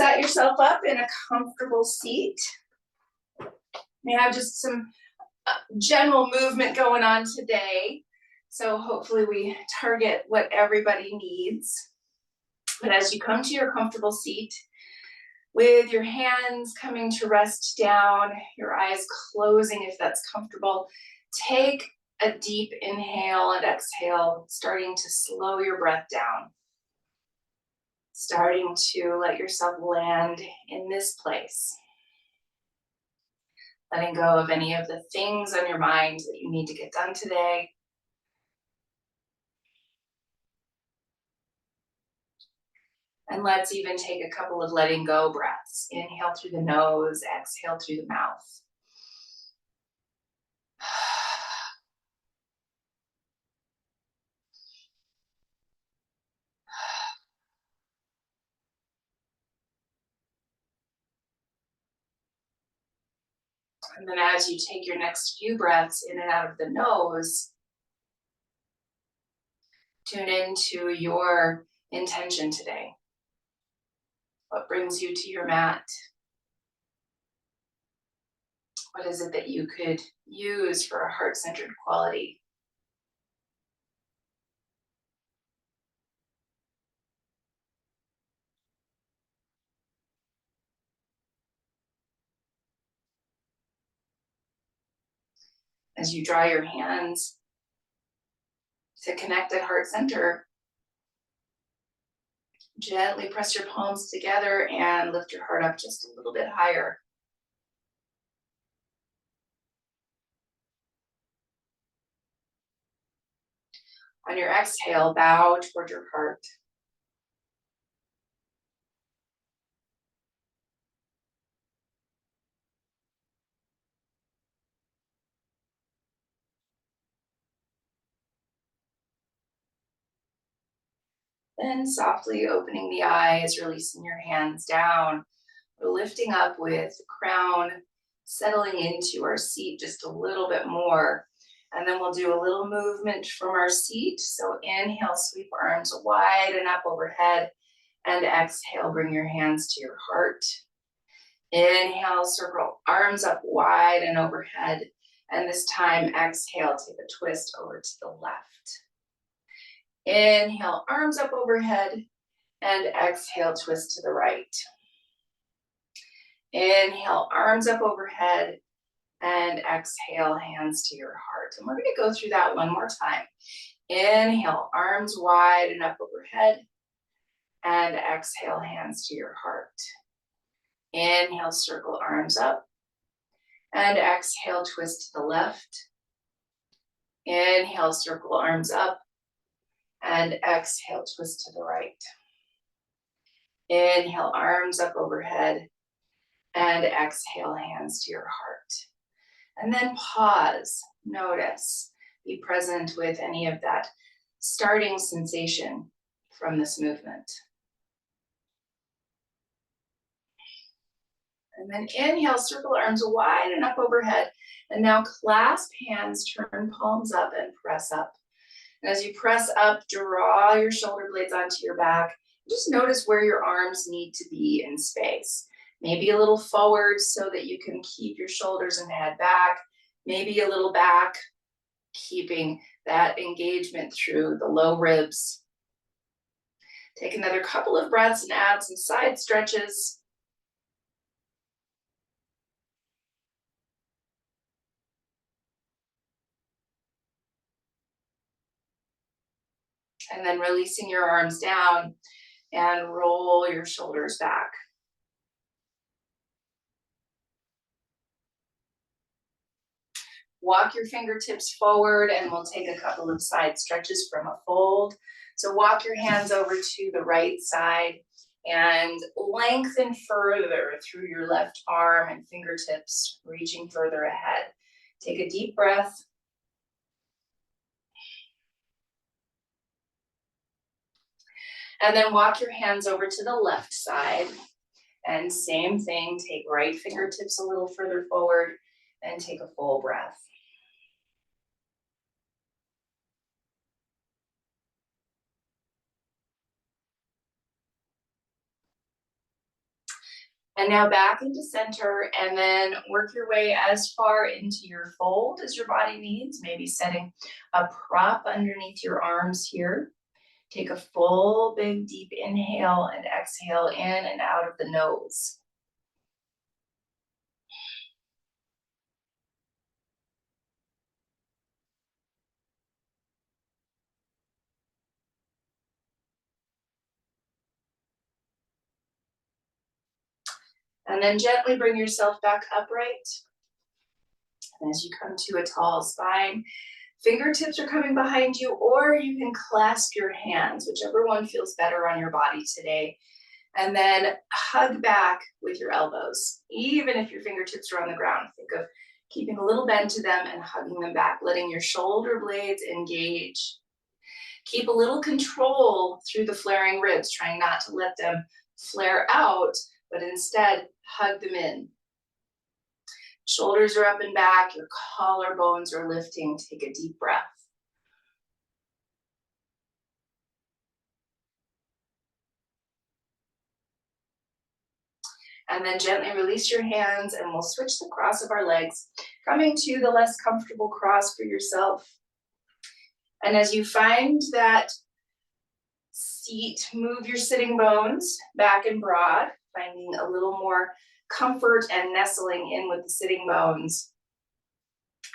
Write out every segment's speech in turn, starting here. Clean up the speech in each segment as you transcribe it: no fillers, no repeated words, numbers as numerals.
Set yourself up in a comfortable seat. We have just some general movement going on today. So hopefully we target what everybody needs. But as you come to your comfortable seat, with your hands coming to rest down, your eyes closing if that's comfortable, take a deep inhale and exhale, starting to slow your breath down. Starting to let yourself land in this place. Letting go of any of the things on your mind that you need to get done today. And let's even take a couple of letting go breaths. Inhale through the nose, exhale through the mouth. And then as you take your next few breaths in and out of the nose, tune into your intention today. What brings you to your mat? What is it that you could use for a heart-centered quality? As you draw your hands to connect at heart center, gently press your palms together and lift your heart up just a little bit higher. On your exhale, bow toward your heart. Then softly opening the eyes, releasing your hands down. We're lifting up with the crown, settling into our seat just a little bit more. And then we'll do a little movement from our seat. So inhale, sweep arms wide and up overhead. And exhale, bring your hands to your heart. Inhale, circle arms up wide and overhead. And this time, exhale, take a twist over to the left. Inhale, arms up overhead. And exhale, twist to the right. Inhale, arms up overhead. And exhale, hands to your heart. And we're going to go through that one more time. Inhale, arms wide and up overhead. And exhale, hands to your heart. Inhale, circle arms up. And exhale, twist to the left. Inhale, circle arms up. And exhale, twist to the right. Inhale, arms up overhead. And exhale, hands to your heart. And then pause, notice, be present with any of that starting sensation from this movement. And then inhale, circle arms wide and up overhead. And now clasp hands, turn palms up and press up. And as you press up, draw your shoulder blades onto your back. Just notice where your arms need to be in space. Maybe a little forward so that you can keep your shoulders and head back. Maybe a little back, keeping that engagement through the low ribs. Take another couple of breaths and add some side stretches. And then releasing your arms down and roll your shoulders back. Walk your fingertips forward and we'll take a couple of side stretches from a fold. So walk your hands over to the right side and lengthen further through your left arm and fingertips, reaching further ahead. Take a deep breath. And then walk your hands over to the left side. And same thing, take right fingertips a little further forward and take a full breath. And now back into center, and then work your way as far into your fold as your body needs, maybe setting a prop underneath your arms here. Take a full, big, deep inhale and exhale in and out of the nose. And then gently bring yourself back upright. And as you come to a tall spine, fingertips are coming behind you, or you can clasp your hands, whichever one feels better on your body today. And then hug back with your elbows. Even if your fingertips are on the ground, think of keeping a little bend to them and hugging them back, letting your shoulder blades engage. Keep a little control through the flaring ribs, trying not to let them flare out, but instead hug them in. Shoulders are up and back, your collarbones are lifting. Take a deep breath. And then gently release your hands, and we'll switch the cross of our legs, coming to the less comfortable cross for yourself. And as you find that seat, move your sitting bones back and broad, finding a little more comfort and nestling in with the sitting bones.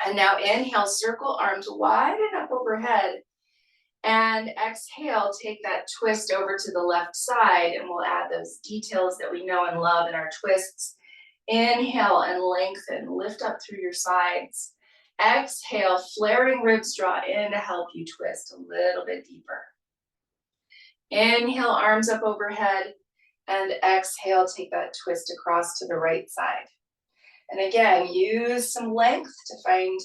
And now inhale, circle arms wide and up overhead. And exhale, take that twist over to the left side, and we'll add those details that we know and love in our twists. Inhale and lengthen, lift up through your sides. Exhale, flaring ribs draw in to help you twist a little bit deeper. Inhale, arms up overhead, and exhale, take that twist across to the right side. And again, use some length to find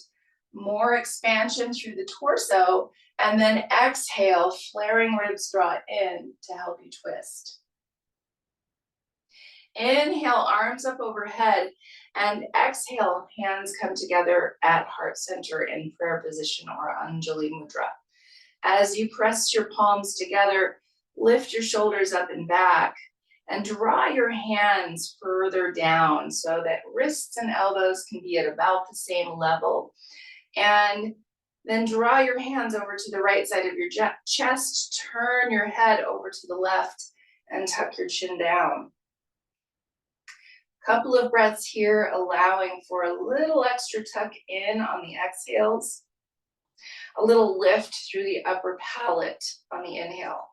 more expansion through the torso, and then exhale, flaring ribs draw in to help you twist. Inhale, arms up overhead, and exhale, hands come together at heart center in prayer position or Anjali Mudra. As you press your palms together, lift your shoulders up and back, and draw your hands further down so that wrists and elbows can be at about the same level. And then draw your hands over to the right side of your chest, turn your head over to the left, and tuck your chin down. Couple of breaths here, allowing for a little extra tuck in on the exhales, a little lift through the upper palate on the inhale.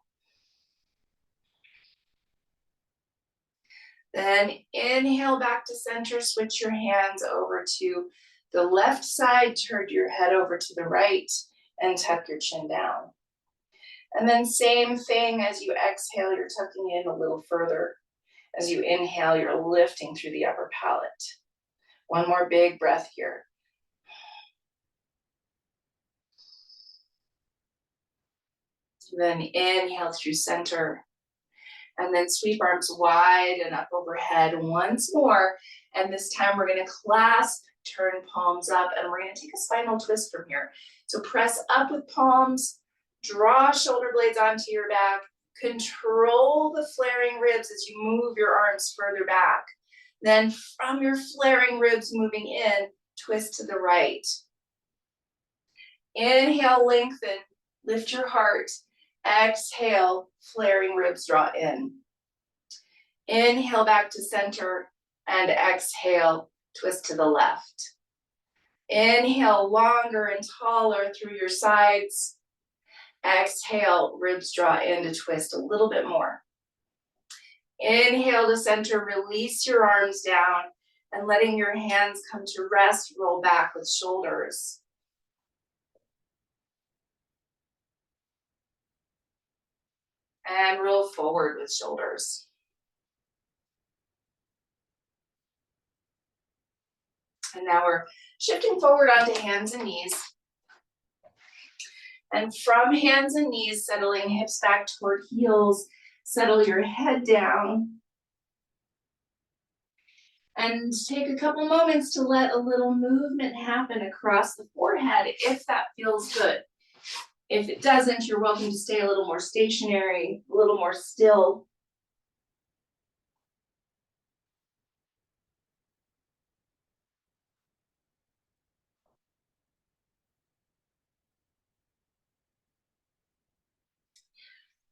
Then inhale back to center, switch your hands over to the left side, turn your head over to the right, and tuck your chin down. And then same thing as you exhale, you're tucking in a little further. As you inhale, you're lifting through the upper palate. One more big breath here. Then inhale through center. And then sweep arms wide and up overhead once more. And this time we're going to clasp, turn palms up, and we're going to take a spinal twist from here. So press up with palms, draw shoulder blades onto your back, control the flaring ribs as you move your arms further back. Then from your flaring ribs moving in, twist to the right. Inhale, lengthen, lift your heart. Exhale, flaring ribs draw in. Inhale back to center, and exhale, twist to the left. Inhale, longer and taller through your sides. Exhale, ribs draw in to twist a little bit more. Inhale to center, release your arms down, and letting your hands come to rest, roll back with shoulders. And roll forward with shoulders. And now we're shifting forward onto hands and knees. And from hands and knees, settling hips back toward heels, settle your head down. And take a couple moments to let a little movement happen across the forehead if that feels good. If it doesn't, you're welcome to stay a little more stationary, a little more still.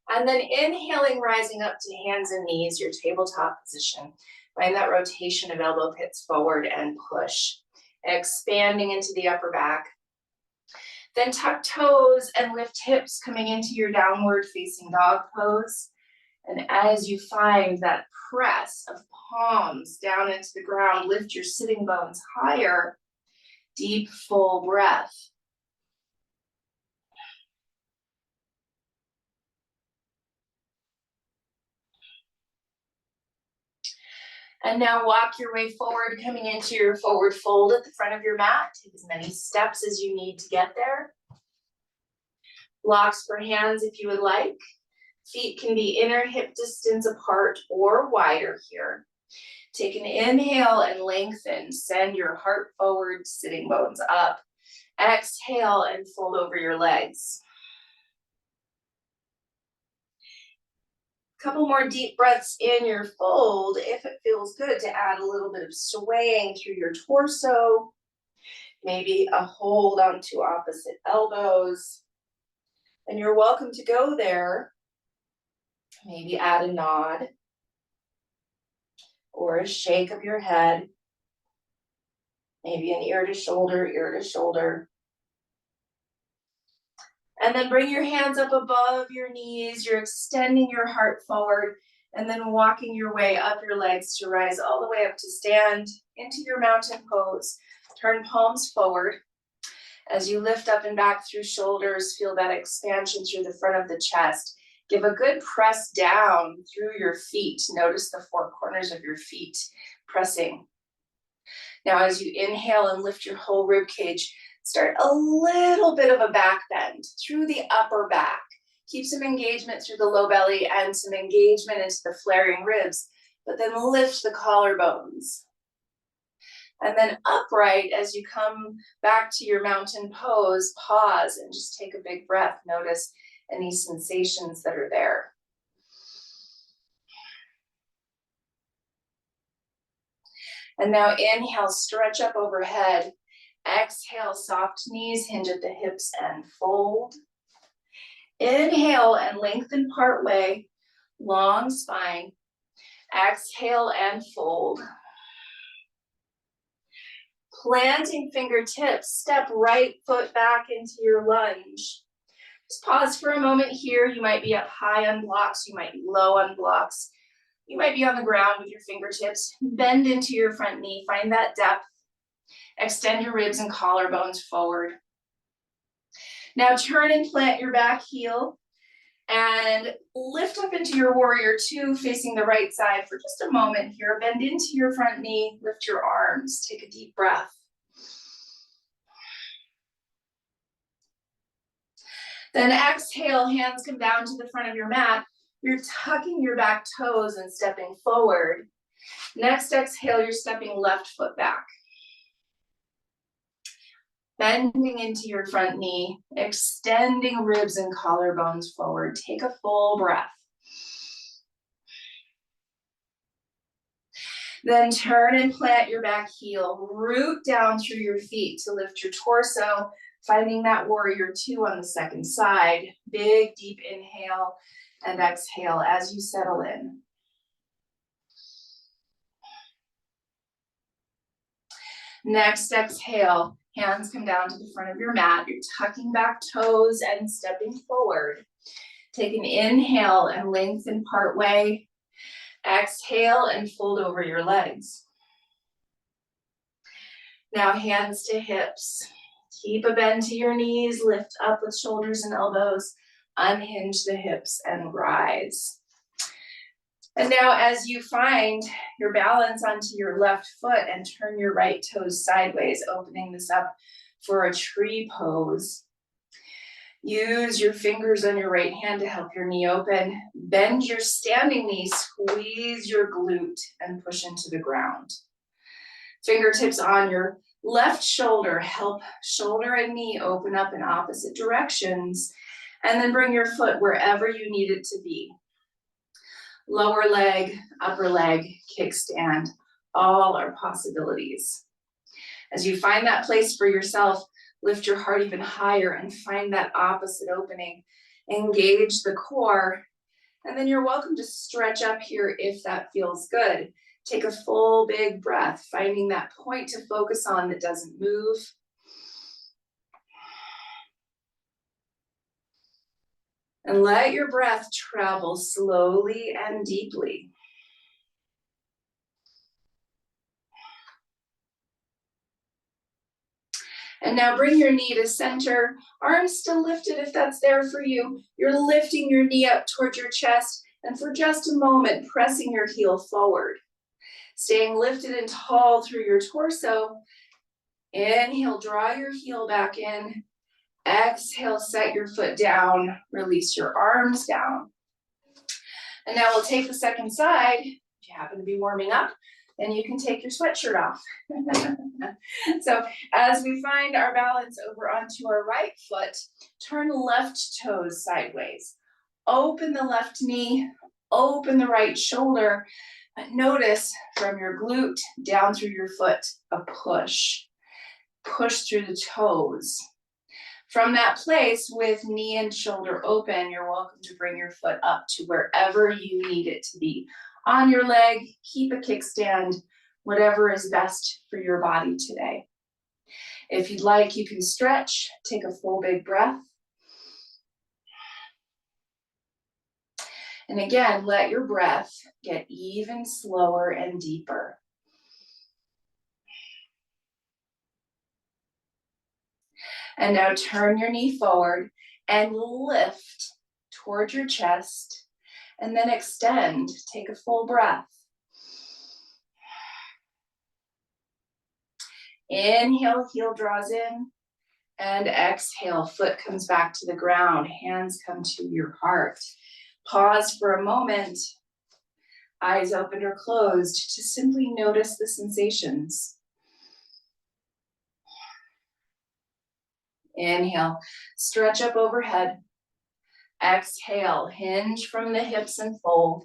And then inhaling, rising up to hands and knees, your tabletop position. Find that rotation of elbow pits forward and push. Expanding into the upper back. Then tuck toes and lift hips coming into your downward facing dog pose. And as you find that press of palms down into the ground, lift your sitting bones higher. Deep, full breath. And now walk your way forward, coming into your forward fold at the front of your mat. Take as many steps as you need to get there. Blocks for hands if you would like. Feet can be inner hip distance apart or wider here. Take an inhale and lengthen. Send your heart forward, sitting bones up. Exhale and fold over your legs. Couple more deep breaths in your fold. If it feels good, to add a little bit of swaying through your torso. Maybe a hold onto opposite elbows. And you're welcome to go there. Maybe add a nod or a shake of your head. Maybe an ear to shoulder, ear to shoulder. And then bring your hands up above your knees. You're extending your heart forward and then walking your way up your legs to rise all the way up to stand into your mountain pose. Turn palms forward. As you lift up and back through shoulders, feel that expansion through the front of the chest. Give a good press down through your feet. Notice the four corners of your feet pressing. Now, as you inhale and lift your whole rib cage, start a little bit of a back bend through the upper back. Keep some engagement through the low belly and some engagement into the flaring ribs, but then lift the collarbones. And then upright, as you come back to your mountain pose, pause and just take a big breath. Notice any sensations that are there. And now inhale, stretch up overhead. Exhale, soft knees, hinge at the hips and fold. Inhale and lengthen part way, long spine. Exhale and fold. Planting fingertips, step right foot back into your lunge. Just pause for a moment here. You might be up high on blocks, you might be low on blocks. You might be on the ground with your fingertips. Bend into your front knee, find that depth. Extend your ribs and collarbones forward. Now turn and plant your back heel and lift up into your warrior two, facing the right side for just a moment here. Bend into your front knee, lift your arms, take a deep breath. Then exhale, hands come down to the front of your mat. You're tucking your back toes and stepping forward. Next exhale, you're stepping left foot back. Bending into your front knee, extending ribs and collarbones forward. Take a full breath. Then turn and plant your back heel. Root down through your feet to lift your torso, finding that warrior two on the second side. Big, deep inhale and exhale as you settle in. Next exhale, hands come down to the front of your mat. You're tucking back toes and stepping forward. Take an inhale and lengthen part way. Exhale and fold over your legs. Now hands to hips. Keep a bend to your knees, lift up with shoulders and elbows, unhinge the hips and rise. And now as you find your balance onto your left foot and turn your right toes sideways, opening this up for a tree pose. Use your fingers on your right hand to help your knee open. Bend your standing knee, squeeze your glute and push into the ground. Fingertips on your left shoulder, help shoulder and knee open up in opposite directions. And then bring your foot wherever you need it to be. Lower leg, upper leg, kickstand, all are possibilities. As you find that place for yourself, lift your heart even higher and find that opposite opening. Engage the core And then you're welcome to stretch up here if that feels good. Take a full big breath, finding that point to focus on that doesn't move. And let your breath travel slowly and deeply. And now bring your knee to center, arms still lifted if that's there for you. You're lifting your knee up towards your chest, and for just a moment, pressing your heel forward. Staying lifted and tall through your torso. Inhale, draw your heel back in. Exhale, set your foot down, release your arms down. And now we'll take the second side. If you happen to be warming up, then you can take your sweatshirt off. So as we find our balance over onto our right foot, turn left toes sideways. Open the left knee, open the right shoulder. But notice from your glute down through your foot, a push. Push through the toes. From that place with knee and shoulder open, you're welcome to bring your foot up to wherever you need it to be. On your leg, keep a kickstand, whatever is best for your body today. If you'd like, you can stretch, take a full big breath. And again, let your breath get even slower and deeper. And now turn your knee forward and lift toward your chest, and then extend. Take a full breath. Inhale, heel draws in, and exhale, foot comes back to the ground, hands come to your heart. Pause for a moment, eyes open or closed, to simply notice the sensations. Inhale, stretch up overhead. Exhale, hinge from the hips and fold.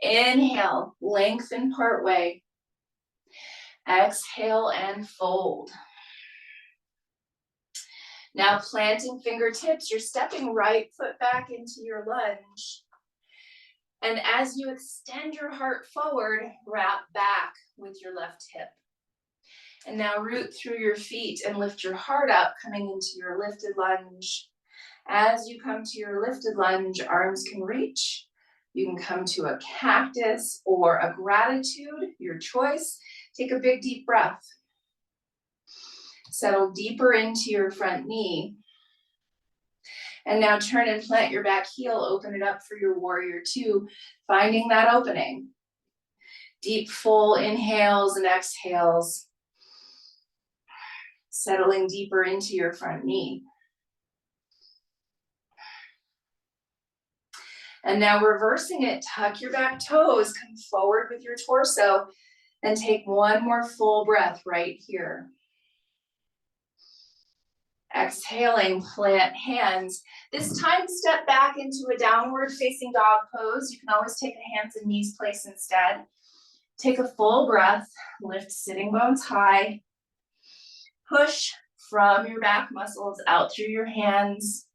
Inhale, lengthen part way. Exhale and fold. Now planting fingertips, you're stepping right foot back into your lunge. And as you extend your heart forward, wrap back with your left hip. And now root through your feet and lift your heart up, coming into your lifted lunge. As you come to your lifted lunge, arms can reach. You can come to a cactus or a gratitude, your choice. Take a big deep breath. Settle deeper into your front knee. And now turn and plant your back heel, open it up for your warrior two, finding that opening. Deep full inhales and exhales. Settling deeper into your front knee. And now reversing it, tuck your back toes, come forward with your torso, and take one more full breath right here. Exhaling, plant hands. This time step back into a downward facing dog pose. You can always take a hands and knees place instead. Take a full breath, lift sitting bones high. Push from your back muscles out through your hands.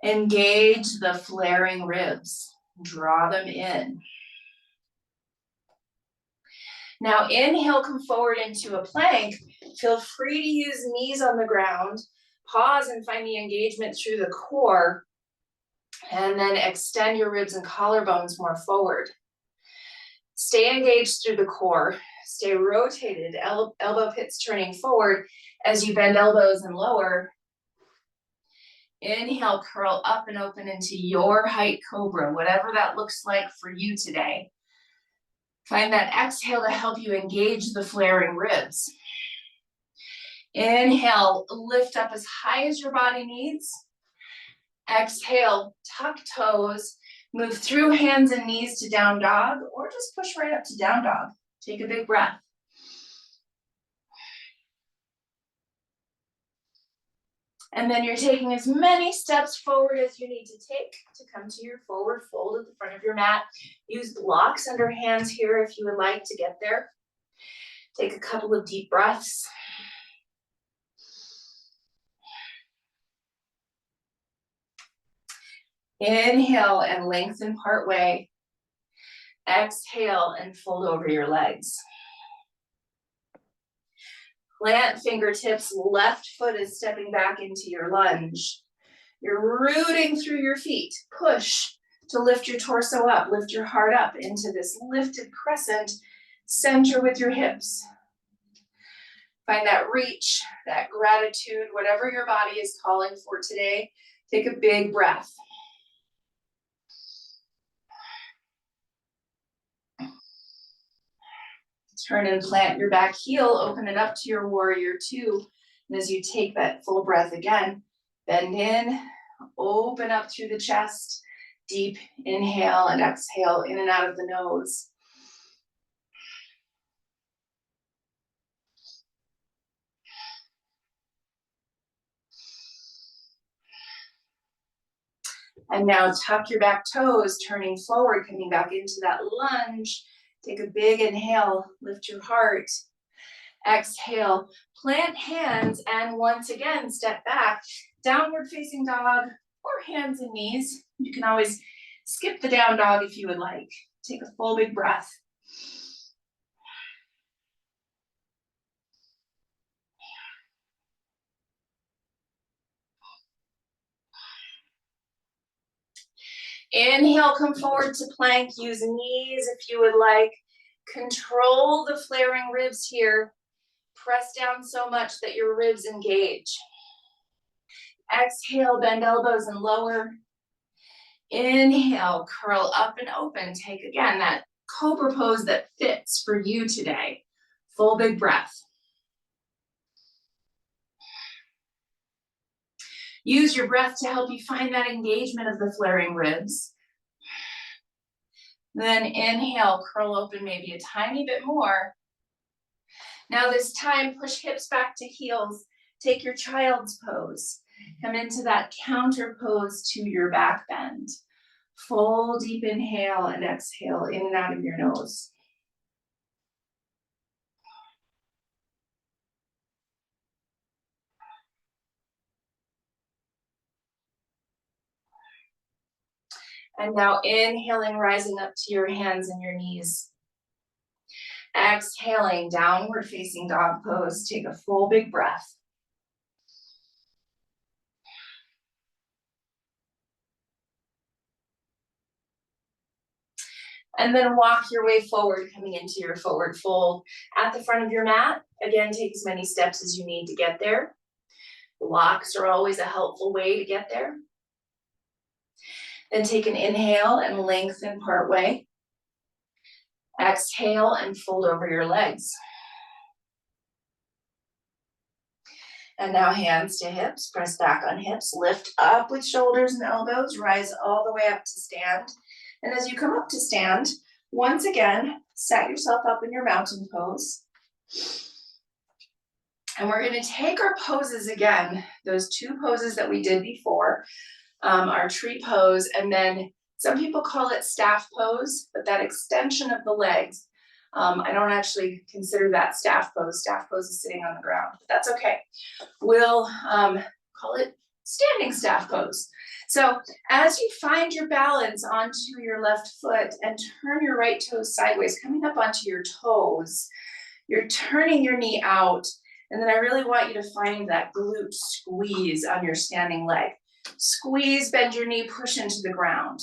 Engage the flaring ribs. Draw them in. Now inhale, come forward into a plank. Feel free to use knees on the ground. Pause and find the engagement through the core. And then extend your ribs and collarbones more forward. Stay engaged through the core. Stay rotated, elbow pits turning forward as you bend elbows and lower. Inhale, curl up and open into your height cobra, whatever that looks like for you today. Find that exhale to help you engage the flaring ribs. Inhale, lift up as high as your body needs. Exhale, tuck toes, move through hands and knees to down dog, or just push right up to down dog. Take a big breath. And then you're taking as many steps forward as you need to take to come to your forward fold at the front of your mat. Use blocks under hands here if you would like to get there. Take a couple of deep breaths. Inhale and lengthen part way. Exhale and fold over your legs. Plant fingertips, left foot is stepping back into your lunge. You're rooting through your feet. Push to lift your torso up, lift your heart up into this lifted crescent. Center with your hips. Find that reach, that gratitude, whatever your body is calling for today. Take a big breath. Turn and plant your back heel, open it up to your warrior two. And as you take that full breath again, bend in, open up through the chest, deep inhale and exhale in and out of the nose. And now tuck your back toes, turning forward, coming back into that lunge. Take a big inhale, lift your heart. Exhale, plant hands, and once again, step back, downward facing dog, or hands and knees. You can always skip the down dog if you would like. Take a full big breath. Inhale, come forward to plank. Use knees if you would like. Control the flaring ribs here. Press down so much that your ribs engage. Exhale, bend elbows and lower. Inhale, curl up and open. Take again that cobra pose that fits for you today. Full big breath. Use your breath to help you find that engagement of the flaring ribs. Then inhale, curl open maybe a tiny bit more. Now this time, push hips back to heels. Take your child's pose. Come into that counter pose to your back bend. Full deep inhale and exhale in and out of your nose. And now inhaling, rising up to your hands and your knees. Exhaling, downward facing dog pose. Take a full big breath. And then walk your way forward, coming into your forward fold at the front of your mat. Again, take as many steps as you need to get there. Blocks are always a helpful way to get there. Then take an inhale and lengthen part way. Exhale and fold over your legs. And now hands to hips, press back on hips, lift up with shoulders and elbows, rise all the way up to stand. And as you come up to stand, once again, set yourself up in your mountain pose. And we're gonna take our poses again, those two poses that we did before, our tree pose, and then some people call it staff pose, but that extension of the legs, I don't actually consider that staff pose. Staff pose is sitting on the ground, but that's okay. We'll call it standing staff pose. So as you find your balance onto your left foot and turn your right toes sideways, coming up onto your toes, you're turning your knee out, and then I really want you to find that glute squeeze on your standing leg. Squeeze, bend your knee, push into the ground.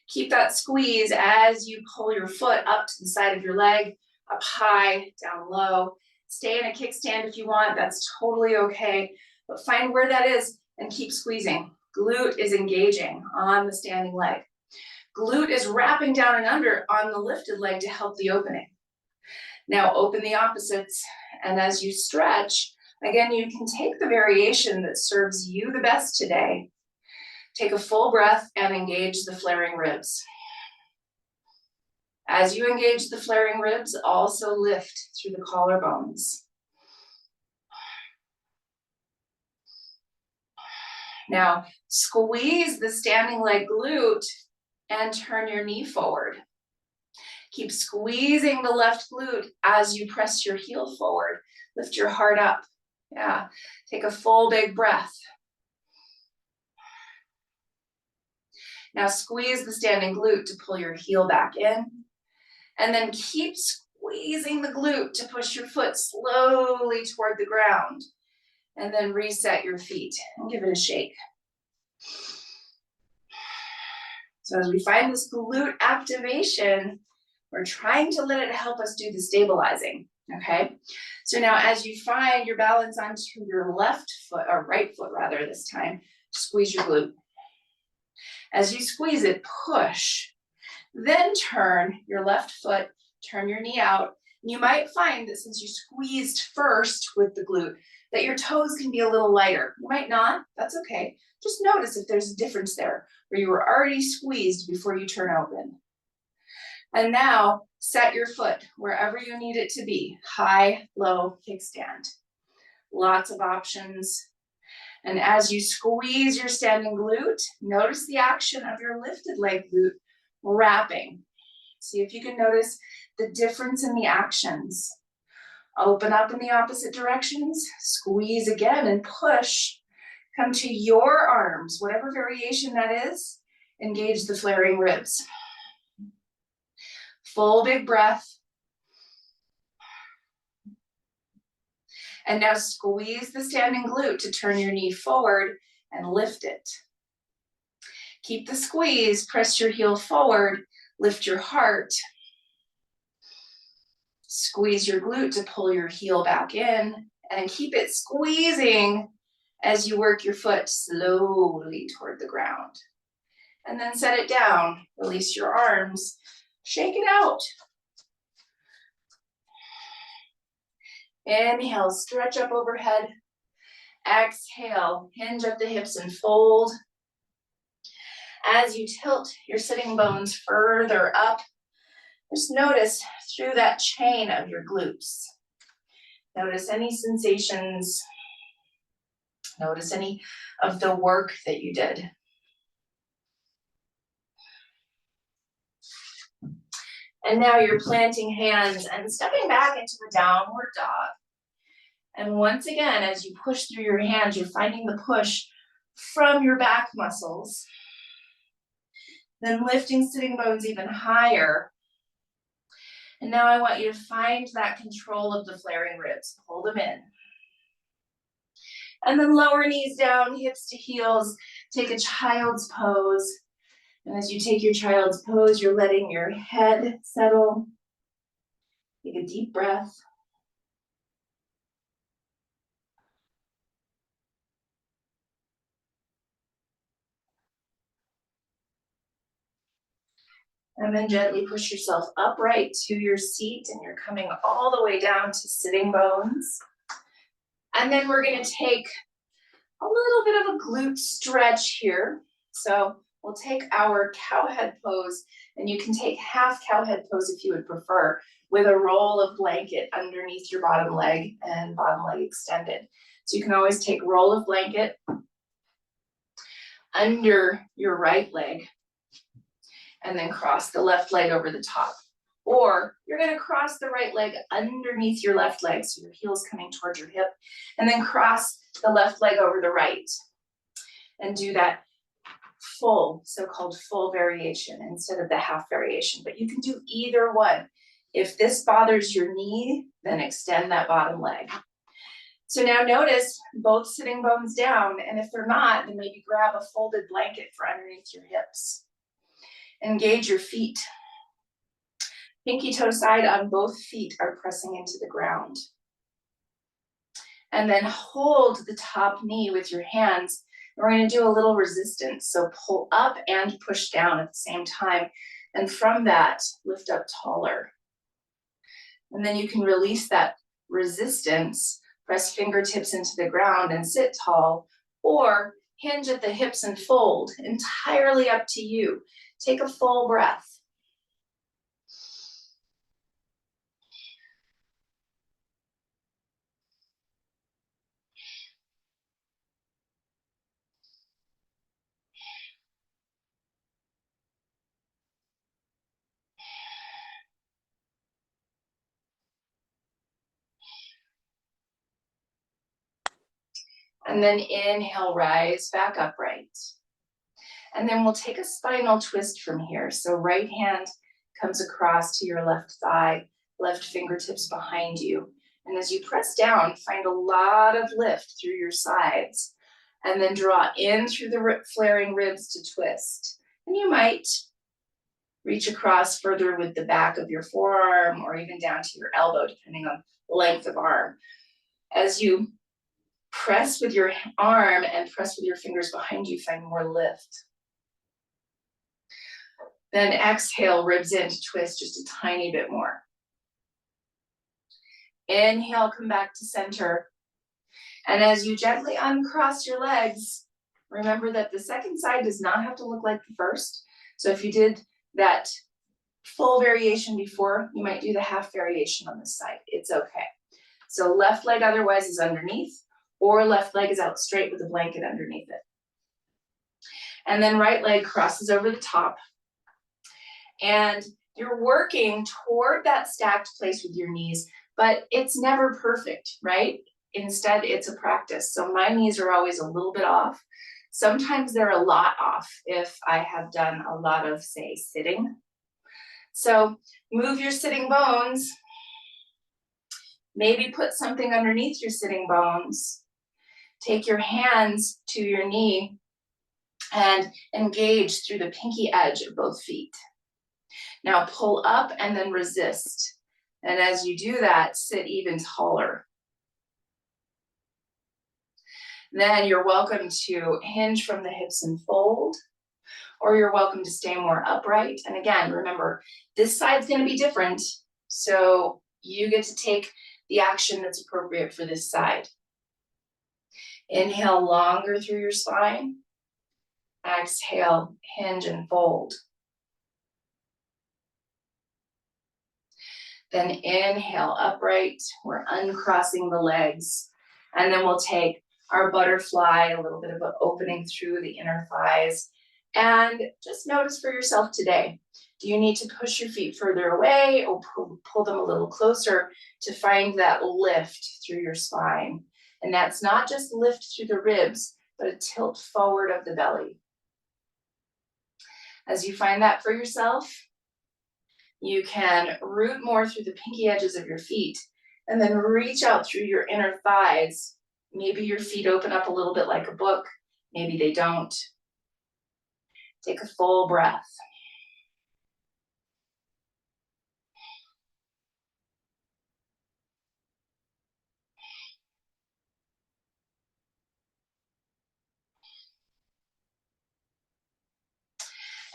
Keep that squeeze as you pull your foot up to the side of your leg, up high, down low. Stay in a kickstand if you want, that's totally okay. But find where that is and keep squeezing. Glute is engaging on the standing leg. Glute is wrapping down and under on the lifted leg to help the opening. Now open the opposites, and as you stretch, again, you can take the variation that serves you the best today. Take a full breath and engage the flaring ribs. As you engage the flaring ribs, also lift through the collarbones. Now, squeeze the standing leg glute and turn your knee forward. Keep squeezing the left glute as you press your heel forward. Lift your heart up. Yeah, take a full big breath. Now squeeze the standing glute to pull your heel back in, and then keep squeezing the glute to push your foot slowly toward the ground, and then reset your feet and give it a shake. So as we find this glute activation, we're trying to let it help us do the stabilizing, okay? So now as you find your balance onto your left foot, or right foot rather this time, squeeze your glute. As you squeeze it, push. Then turn your left foot, turn your knee out. You might find that since you squeezed first with the glute, that your toes can be a little lighter. You might not, that's okay. Just notice if there's a difference there, where you were already squeezed before you turn open. And now set your foot wherever you need it to be, high, low, kickstand. Lots of options. And as you squeeze your standing glute, notice the action of your lifted leg glute wrapping. See if you can notice the difference in the actions. Open up in the opposite directions, squeeze again and push. Come to your arms, whatever variation that is, engage the flaring ribs. Full big breath. And now squeeze the standing glute to turn your knee forward and lift it. Keep the squeeze, press your heel forward, lift your heart. Squeeze your glute to pull your heel back in and keep it squeezing as you work your foot slowly toward the ground. And then set it down, release your arms, shake it out. Inhale, stretch up overhead. Exhale, hinge at the hips and fold. As you tilt your sitting bones further up, just notice through that chain of your glutes. Notice any sensations. Notice any of the work that you did. And now you're planting hands and stepping back into the downward dog. And once again, as you push through your hands, you're finding the push from your back muscles. Then lifting sitting bones even higher. And now I want you to find that control of the flaring ribs. Pull them in. And then lower knees down, hips to heels. Take a child's pose. And as you take your child's pose, you're letting your head settle. Take a deep breath. And then gently push yourself upright to your seat, and you're coming all the way down to sitting bones. And then we're gonna take a little bit of a glute stretch here. So we'll take our cowhead pose, and you can take half cowhead pose if you would prefer, with a roll of blanket underneath your bottom leg and bottom leg extended. So you can always take roll of blanket under your right leg, and then cross the left leg over the top. Or you're gonna cross the right leg underneath your left leg, so your heel's coming towards your hip, and then cross the left leg over the right. And do that full, so-called full variation instead of the half variation, but you can do either one. If this bothers your knee, then extend that bottom leg. So now notice both sitting bones down, and if they're not, then maybe grab a folded blanket for underneath your hips. Engage your feet. Pinky toe side on both feet are pressing into the ground. And then hold the top knee with your hands. We're going to do a little resistance. So pull up and push down at the same time. And from that, lift up taller. And then you can release that resistance, press fingertips into the ground and sit tall, or hinge at the hips and fold, entirely up to you. Take a full breath. And then inhale, rise back upright. And then we'll take a spinal twist from here. So right hand comes across to your left thigh, left fingertips behind you. And as you press down, find a lot of lift through your sides. And then draw in through the flaring ribs to twist. And you might reach across further with the back of your forearm or even down to your elbow, depending on the length of arm. As you press with your arm and press with your fingers behind you, find more lift. Then exhale, ribs in to twist just a tiny bit more. Inhale, come back to center. And as you gently uncross your legs, remember that the second side does not have to look like the first. So if you did that full variation before, you might do the half variation on this side. It's okay. So left leg otherwise is underneath, or left leg is out straight with a blanket underneath it. And then right leg crosses over the top. And you're working toward that stacked place with your knees, but it's never perfect, right? Instead, it's a practice. So my knees are always a little bit off. Sometimes they're a lot off if I have done a lot of, say, sitting. So move your sitting bones. Maybe put something underneath your sitting bones. Take your hands to your knee and engage through the pinky edge of both feet. Now pull up and then resist. And as you do that, sit even taller. Then you're welcome to hinge from the hips and fold, or you're welcome to stay more upright. And again, remember, this side's gonna be different, so you get to take the action that's appropriate for this side. Inhale longer through your spine. Exhale, hinge and fold. Then inhale, upright. We're uncrossing the legs. And then we'll take our butterfly, a little bit of an opening through the inner thighs. And just notice for yourself today, do you need to push your feet further away or pull them a little closer to find that lift through your spine? And that's not just lift through the ribs, but a tilt forward of the belly. As you find that for yourself, you can root more through the pinky edges of your feet and then reach out through your inner thighs. Maybe your feet open up a little bit like a book. Maybe they don't. Take a full breath.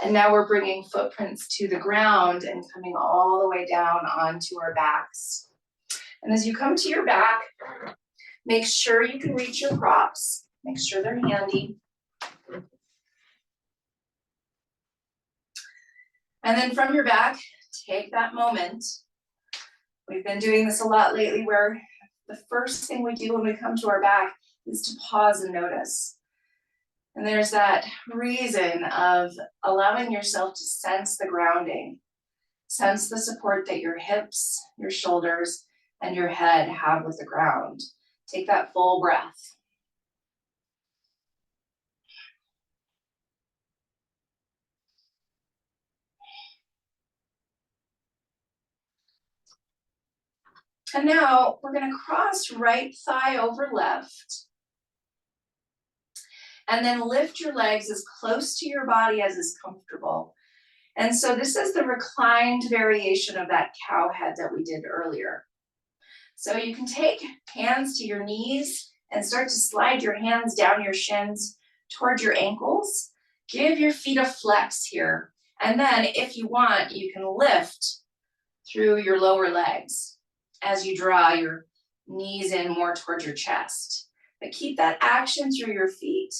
And now we're bringing footprints to the ground and coming all the way down onto our backs. And as you come to your back, make sure you can reach your props. Make sure they're handy. And then from your back, take that moment. We've been doing this a lot lately where the first thing we do when we come to our back is to pause and notice. And there's that reason of allowing yourself to sense the grounding, sense the support that your hips, your shoulders, and your head have with the ground. Take that full breath. And now we're going to cross right thigh over left. And then lift your legs as close to your body as is comfortable. And so this is the reclined variation of that cow head that we did earlier. So you can take hands to your knees and start to slide your hands down your shins toward your ankles. Give your feet a flex here. And then if you want, you can lift through your lower legs as you draw your knees in more towards your chest. But keep that action through your feet.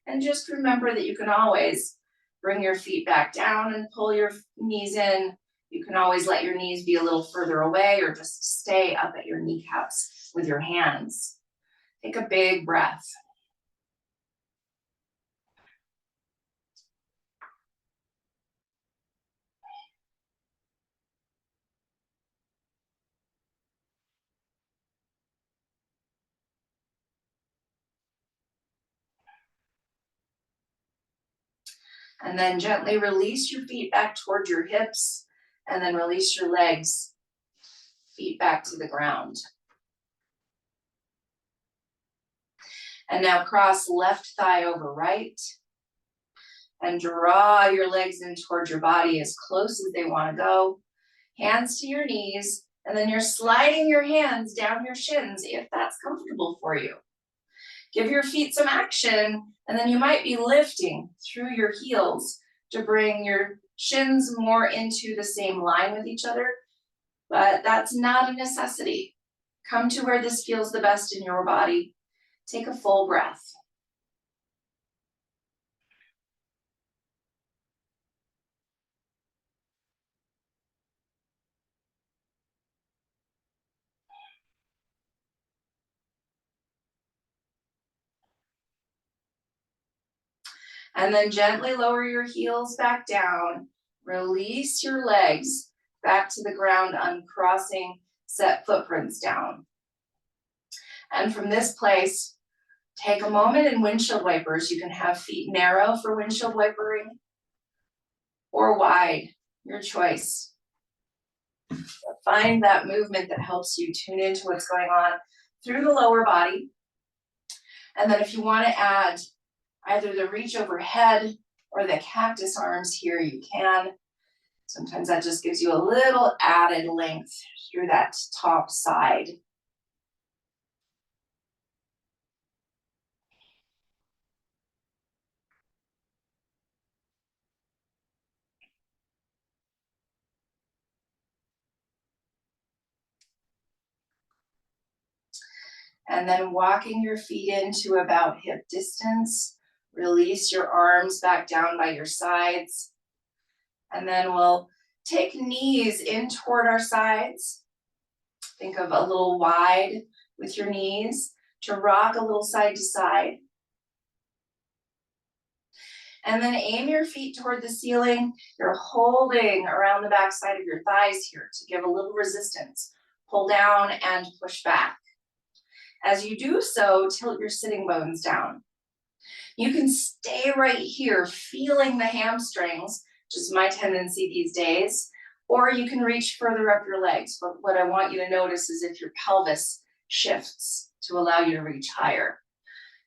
And just remember that you can always bring your feet back down and pull your knees in. You can always let your knees be a little further away or just stay up at your kneecaps with your hands. Take a big breath. And then gently release your feet back toward your hips, and then release your legs, feet back to the ground. And now cross left thigh over right, and draw your legs in toward your body as close as they want to go. Hands to your knees, and then you're sliding your hands down your shins if that's comfortable for you. Give your feet some action, and then you might be lifting through your heels to bring your shins more into the same line with each other, but that's not a necessity. Come to where this feels the best in your body. Take a full breath. And then gently lower your heels back down. Release your legs back to the ground, uncrossing, set footprints down. And from this place, take a moment in windshield wipers. You can have feet narrow for windshield wipering or wide, your choice. Find that movement that helps you tune into what's going on through the lower body. And then if you want to add either the reach overhead or the cactus arms here, you can. Sometimes that just gives you a little added length through that top side. And then walking your feet into about hip distance. Release your arms back down by your sides. And then we'll take knees in toward our sides. Think of a little wide with your knees to rock a little side to side. And then aim your feet toward the ceiling. You're holding around the back side of your thighs here to give a little resistance. Pull down and push back. As you do so, tilt your sitting bones down. You can stay right here, feeling the hamstrings, which is my tendency these days, or you can reach further up your legs. But what I want you to notice is if your pelvis shifts to allow you to reach higher.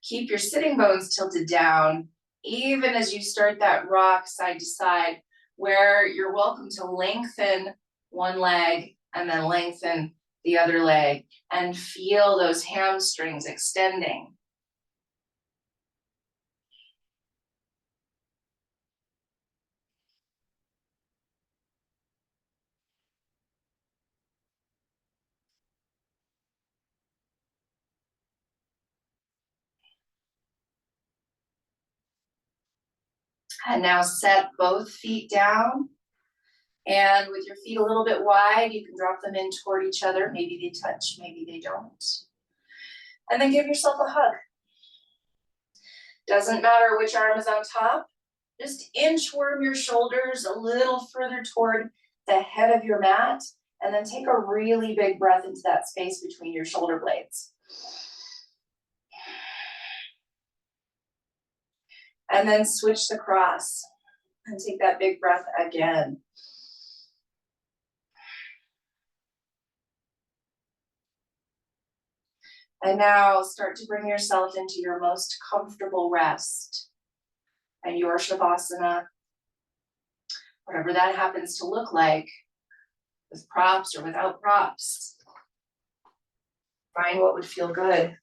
Keep your sitting bones tilted down, even as you start that rock side to side, where you're welcome to lengthen one leg and then lengthen the other leg and feel those hamstrings extending. And now set both feet down. And with your feet a little bit wide, you can drop them in toward each other. Maybe they touch, maybe they don't. And then give yourself a hug. Doesn't matter which arm is on top. Just inchworm your shoulders a little further toward the head of your mat. And then take a really big breath into that space between your shoulder blades. And then switch the cross. And take that big breath again. And now start to bring yourself into your most comfortable rest and your Shavasana, whatever that happens to look like, with props or without props. Find what would feel good.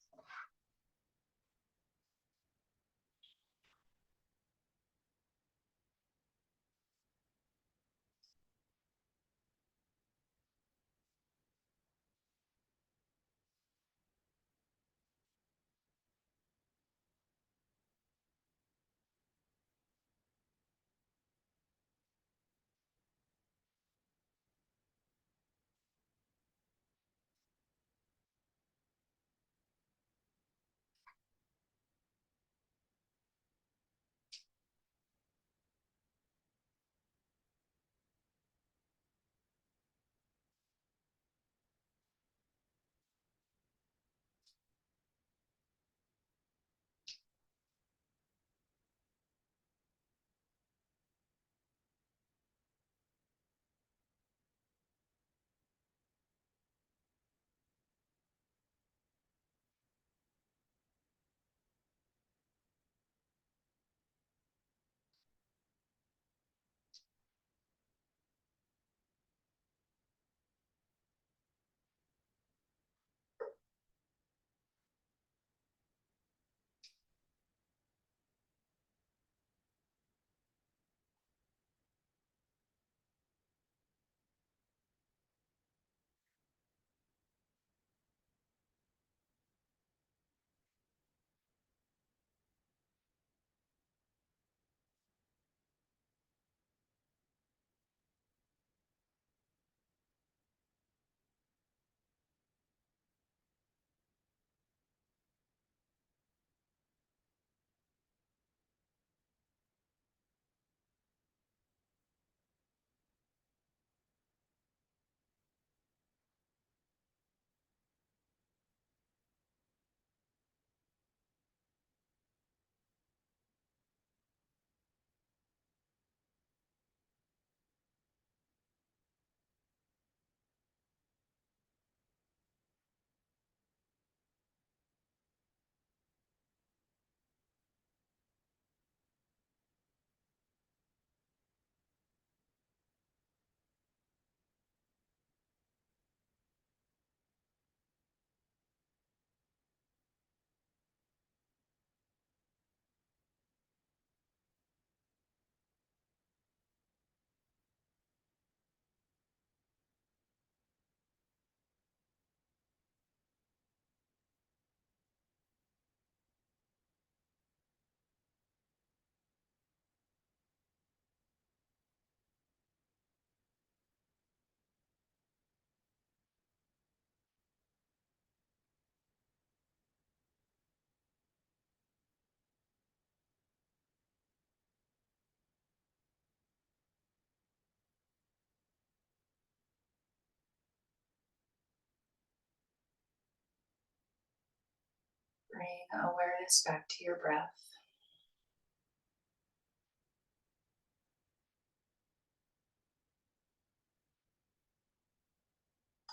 Bring awareness back to your breath.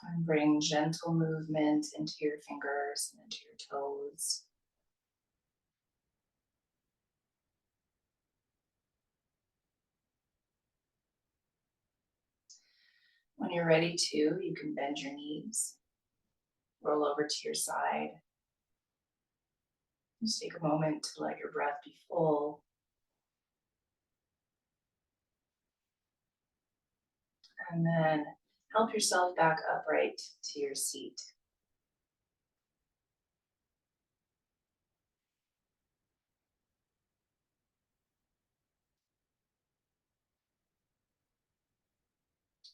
And bring gentle movement into your fingers and into your toes. When you're ready to, you can bend your knees, roll over to your side. Just take a moment to let your breath be full. And then help yourself back upright to your seat.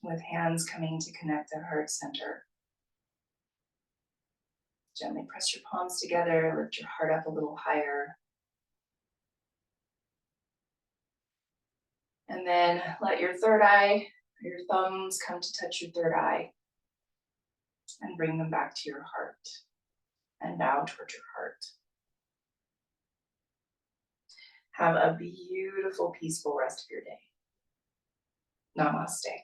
With hands coming to connect the heart center. Gently press your palms together, lift your heart up a little higher. And then let your third eye, your thumbs come to touch your third eye. And bring them back to your heart. And bow toward your heart. Have a beautiful, peaceful rest of your day. Namaste.